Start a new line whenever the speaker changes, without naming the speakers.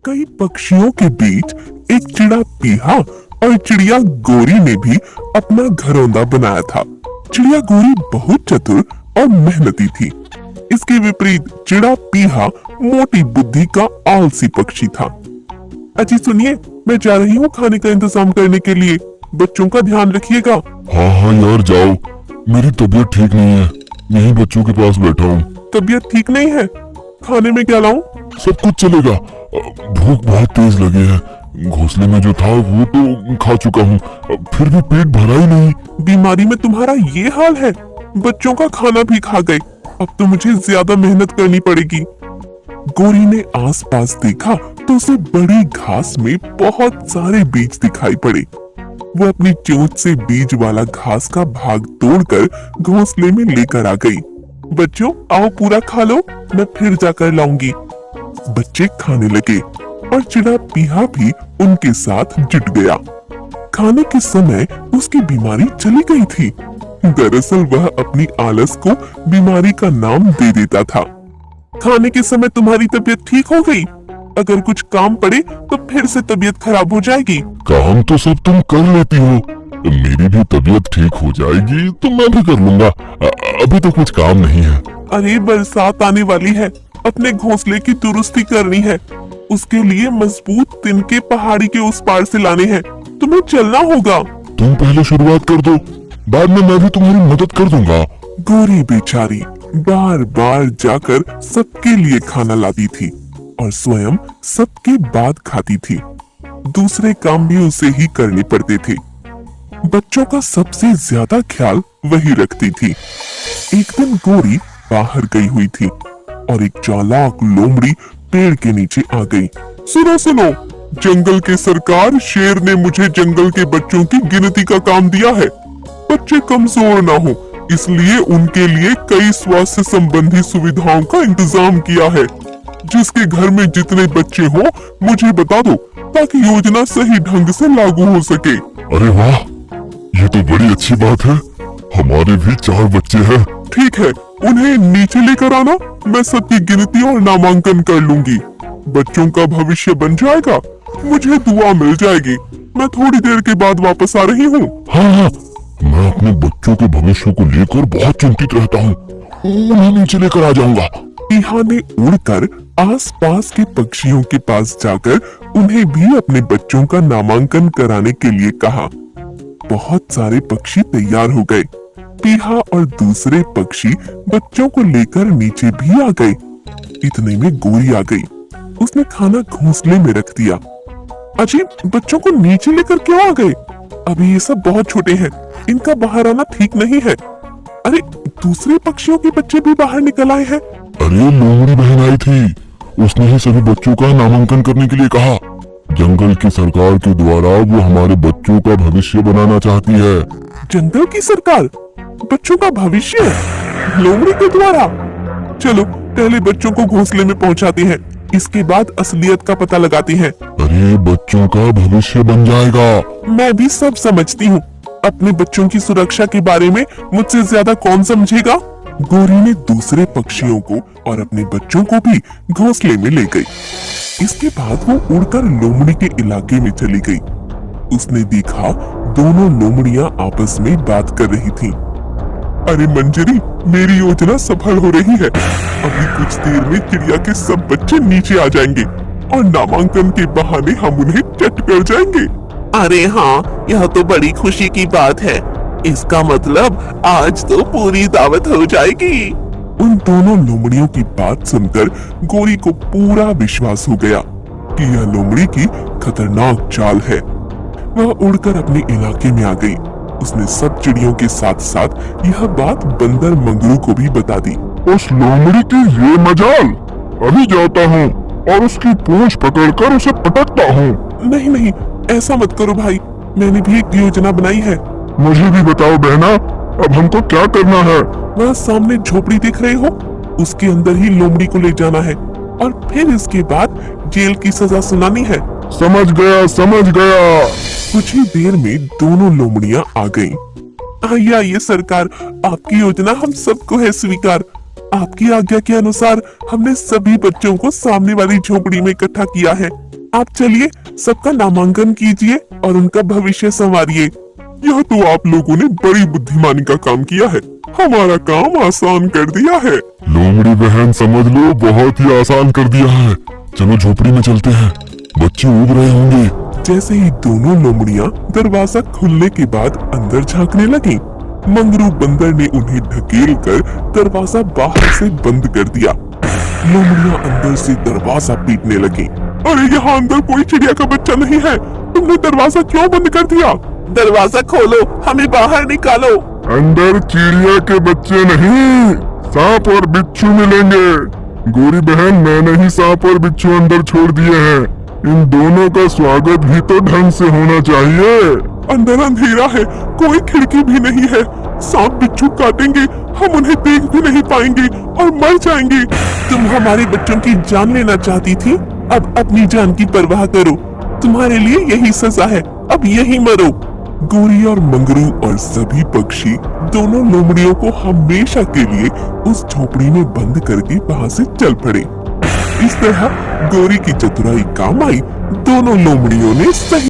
कई पक्षियों के बीच एक चिड़ा पीहा और चिड़िया गोरी ने भी अपना घरौंदा बनाया था। चिड़िया गोरी बहुत चतुर और मेहनती थी। इसके विपरीत चिड़ा पीहा मोटी बुद्धि का आलसी पक्षी था। अजी सुनिए, मैं जा रही हूँ खाने का इंतजाम करने के लिए। बच्चों का ध्यान रखिएगा।
हाँ हाँ यार जाओ, मेरी तबीयत ठीक नहीं है, यहीं बच्चों के पास बैठा हूँ।
तबीयत ठीक नहीं है? खाने में क्या लाऊं?
सब कुछ चलेगा, भूख बहुत तेज लगी है। घोंसले में जो था वो तो खा चुका हूँ, फिर भी पेट भरा ही नहीं।
बीमारी में तुम्हारा ये हाल है? बच्चों का खाना भी खा गए। अब तो मुझे ज्यादा मेहनत करनी पड़ेगी। गोरी ने आसपास देखा तो उसे बड़ी घास में बहुत सारे बीज दिखाई पड़े। वो अपनी चोंच से बीज वाला घास का भाग तोड़कर घोंसले में लेकर आ गई। बच्चों आओ, पूरा खा लो, मैं फिर जाकर लाऊंगी। बच्चे खाने लगे और चिड़ा पीहा भी उनके साथ जुट गया। खाने के समय उसकी बीमारी चली गई थी। दरअसल वह अपनी आलस को बीमारी का नाम दे देता था। खाने के समय तुम्हारी तबीयत ठीक हो गई। अगर कुछ काम पड़े तो फिर से तबीयत खराब हो जाएगी।
काम तो सब तुम कर लेती हो, मेरी भी तबीयत ठीक हो जाएगी तो मैं भी कर लूंगा। अभी तो कुछ काम नहीं है।
अरे बरसात आने वाली है, अपने घोंसले की दुरुस्ती करनी है। उसके लिए मजबूत तिनके पहाड़ी के उस पार से लाने हैं। तुम्हें चलना होगा।
तुम पहले शुरुआत कर दो, बाद में मैं भी तुम्हारी मदद कर दूंगा।
गोरी बेचारी बार बार जाकर सबके लिए खाना लाती थी और स्वयं सबके बाद खाती थी। दूसरे काम भी उसे ही करने पड़ते थे। बच्चों का सबसे ज्यादा ख्याल वही रखती थी। एक दिन गोरी बाहर गई हुई थी और एक चालाक लोमड़ी पेड़ के नीचे आ गई। सुनो सुनो, जंगल के सरकार शेर ने मुझे जंगल के बच्चों की गिनती का काम दिया है। बच्चे कमजोर ना हो, इसलिए उनके लिए कई स्वास्थ्य संबंधी सुविधाओं का इंतजाम किया है। जिसके घर में जितने बच्चे हो मुझे बता दो, ताकि योजना सही ढंग से लागू हो सके।
अरे वाह, ये तो बड़ी अच्छी बात है। हमारे भी 4 बच्चे हैं।
ठीक है, उन्हें नीचे लेकर आना, मैं सबकी गिनती और नामांकन कर लूंगी। बच्चों का भविष्य बन जाएगा, मुझे दुआ मिल जाएगी। मैं थोड़ी देर के बाद वापस आ रही हूँ।
हाँ हाँ, मैं अपने बच्चों के भविष्य को लेकर बहुत चिंतित रहता हूँ, उन्हें नीचे लेकर आ जाऊंगा।
पीहा ने उड़कर आसपास के पक्षियों के पास जाकर उन्हें भी अपने बच्चों का नामांकन कराने के लिए कहा। बहुत सारे पक्षी तैयार हो गए। पीहा और दूसरे पक्षी बच्चों को लेकर नीचे भी आ गए। इतने में गोरी आ गई। उसने खाना घोंसले में रख दिया। अजीब, बच्चों को नीचे लेकर क्यों आ गए? अभी ये सब बहुत छोटे हैं, इनका बाहर आना ठीक नहीं है। अरे दूसरे पक्षियों के बच्चे भी बाहर निकल आए हैं।
अरे लोमड़ी बहन आई थी, उसने ही सभी बच्चों का नामांकन करने के लिए कहा। जंगल की सरकार के द्वारा वो हमारे बच्चों का भविष्य बनाना चाहती है।
जंगल की सरकार बच्चों का भविष्य लोमड़ी के द्वारा? चलो पहले बच्चों को घोंसले में पहुंचाते हैं, इसके बाद असलियत का पता लगाते हैं।
अरे बच्चों का भविष्य बन जाएगा।
मैं भी सब समझती हूँ, अपने बच्चों की सुरक्षा के बारे में मुझसे ज्यादा कौन समझेगा? गोरी ने दूसरे पक्षियों को और अपने बच्चों को भी घोंसले में ले गई। इसके बाद वो उड़कर लोमड़ी के इलाके में चली गई। उसने देखा दोनों लोमड़ियां आपस में बात कर रही थीं। अरे मंजरी, मेरी योजना सफल हो रही है। अभी कुछ देर में चिड़िया के सब बच्चे नीचे आ जाएंगे और नामांकन के बहाने हम उन्हें चट कर जाएंगे। अरे हाँ, यह तो बड़ी खुशी की बात है। इसका मतलब आज तो पूरी दावत हो जाएगी। उन दोनों लोमड़ियों की बात सुनकर गोरी को पूरा विश्वास हो गया कि यह लोमड़ी की खतरनाक चाल है। वह उड़कर अपने इलाके में आ गई। उसने सब चिड़ियों के साथ साथ यह बात बंदर मंगरू को भी बता दी।
उस लोमड़ी की ये मजाल, अभी जाता हूँ और उसकी पूंछ पकड़कर उसे पटकता हूँ।
नहीं नहीं, ऐसा मत करो भाई, मैंने भी एक योजना बनाई है।
मुझे भी बताओ बहना, अब हमको क्या करना है?
वह सामने झोपड़ी देख रहे हो, उसके अंदर ही लोमड़ी को ले जाना है और फिर इसके बाद जेल की सजा सुनानी है।
समझ गया समझ गया।
कुछ ही देर में दोनों लोमड़ियां आ गईं। आइए आइए सरकार, आपकी योजना हम सबको है स्वीकार। आपकी आज्ञा के अनुसार हमने सभी बच्चों को सामने वाली झोपड़ी में इकट्ठा किया है। आप चलिए सबका नामांकन कीजिए और उनका भविष्य संवारिए।
यह तो आप लोगों ने बड़ी बुद्धिमानी का काम किया है, हमारा काम आसान कर दिया है। लोमड़ी बहन समझ लो बहुत ही आसान कर दिया है। चलो झोपड़ी में चलते हैं, बच्चे उब रहे होंगे।
जैसे ही दोनों लोमड़ियां दरवाजा खुलने के बाद अंदर झांकने लगी, मंगरू बंदर ने उन्हें ढकेल कर दरवाजा बाहर से बंद कर दिया। लोमड़ियां अंदर से दरवाजा पीटने लगी।
अरे यहाँ अंदर कोई चिड़िया का बच्चा नहीं है, तुमने दरवाजा क्यों बंद कर दिया?
दरवाजा खोलो, हमें बाहर निकालो।
अंदर चिड़िया के बच्चे नहीं, सांप और बिच्छू मिलेंगे। गोरी बहन मैंने ही सांप और बिच्छू अंदर छोड़ दिए हैं, इन दोनों का स्वागत भी तो ढंग से होना चाहिए।
अंदर अंधेरा है, कोई खिड़की भी नहीं है, सांप बिच्छू काटेंगे, हम उन्हें देख भी नहीं पाएंगे और मर जाएंगे। तुम हमारे बच्चों की जान लेना चाहती थी, अब अपनी जान की परवाह करो। तुम्हारे लिए यही सजा है, अब यही मरो। गोरी और मंगरू और सभी पक्षी दोनों लोमड़ियों को हमेशा के लिए उस झोपड़ी में बंद करके वहां से चल पड़े। इस तरह गोरी की चतुराई काम आई, दोनों लोमड़ियों ने सही